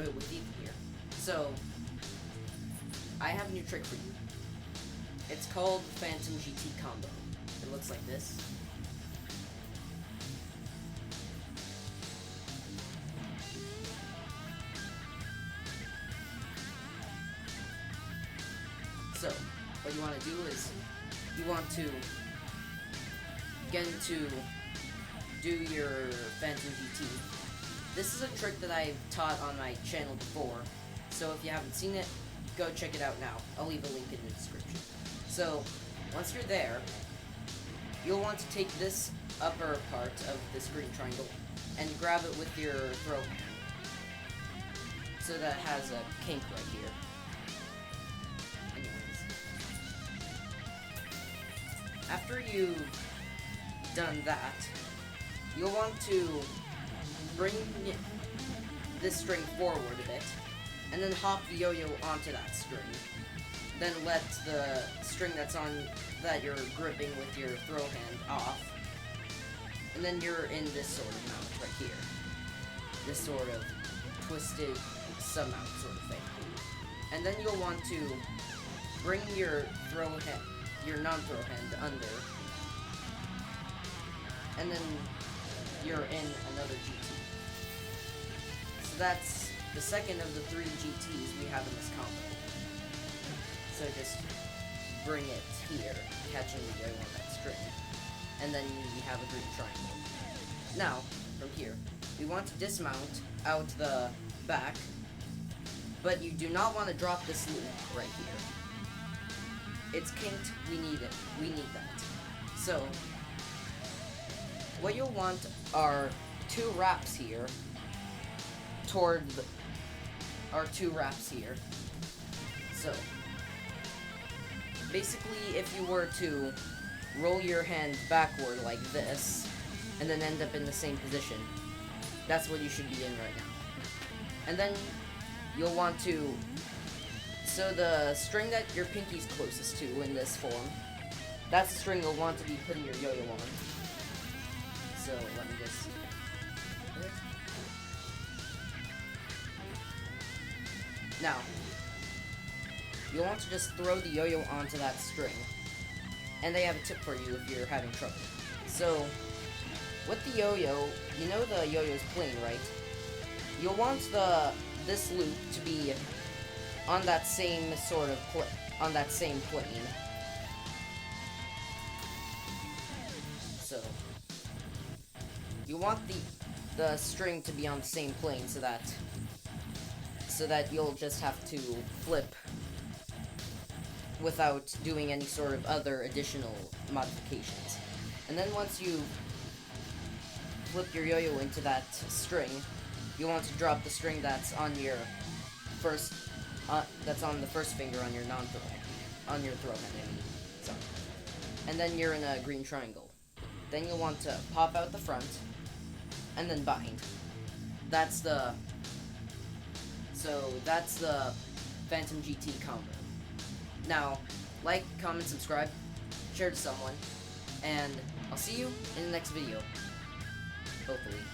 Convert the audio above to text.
with Ethan here. So, I have a new trick for you. It's called the Phantom GT combo. It looks like this. So, what you want to do is, you want to get into do your Phantom GT. This is a trick that I've taught on my channel before, so if you haven't seen it, go check it out now. I'll leave a link in the description. So, once you're there, you'll want to take this upper part of this green triangle and grab it with your throw hand. So that has a kink right here. After you've done that, you'll want to bring this string forward a bit, and then hop the yo-yo onto that string. Then let the string that you're gripping with your throw hand off, and then you're in this sort of mount right here. This sort of twisted sub-mount sort of thing. And then you'll want to bring your non-throw hand under, and then you're in another GT. So that's the second of the 3 GTs we have in this combo. So just bring it here, catching the yo-yo on that string, and then you have a green triangle. Now, from here, we want to dismount out the back, but you do not want to drop this loop right here. It's kinked, we need it. We need that. So, what you'll want are 2 wraps here toward the, or 2 wraps here. So, basically, if you were to roll your hand backward like this, and then end up in the same position, that's what you should be in right now. And then, you'll want to, so the string that your pinky's closest to in this form, that's the string you'll want to be putting your yo-yo on. So, let me just... Now, you'll want to just throw the yo-yo onto that string. And they have a tip for you if you're having trouble. So, with the yo-yo, you know the yo-yo's plane, right? You'll want this loop to be on that same sort of on that same plane. So, you want the string to be on the same plane so that you'll just have to flip without doing any sort of other additional modifications. And then once you flip your yo-yo into that string, you want to drop the string that's on your that's on the first finger on your non-throw hand, on your throw hand, I mean. So, and then you're in a green triangle. Then you'll want to pop out the front, and then bind. That's the Phantom GT combo. Now, like, comment, subscribe, share to someone, and I'll see you in the next video, hopefully.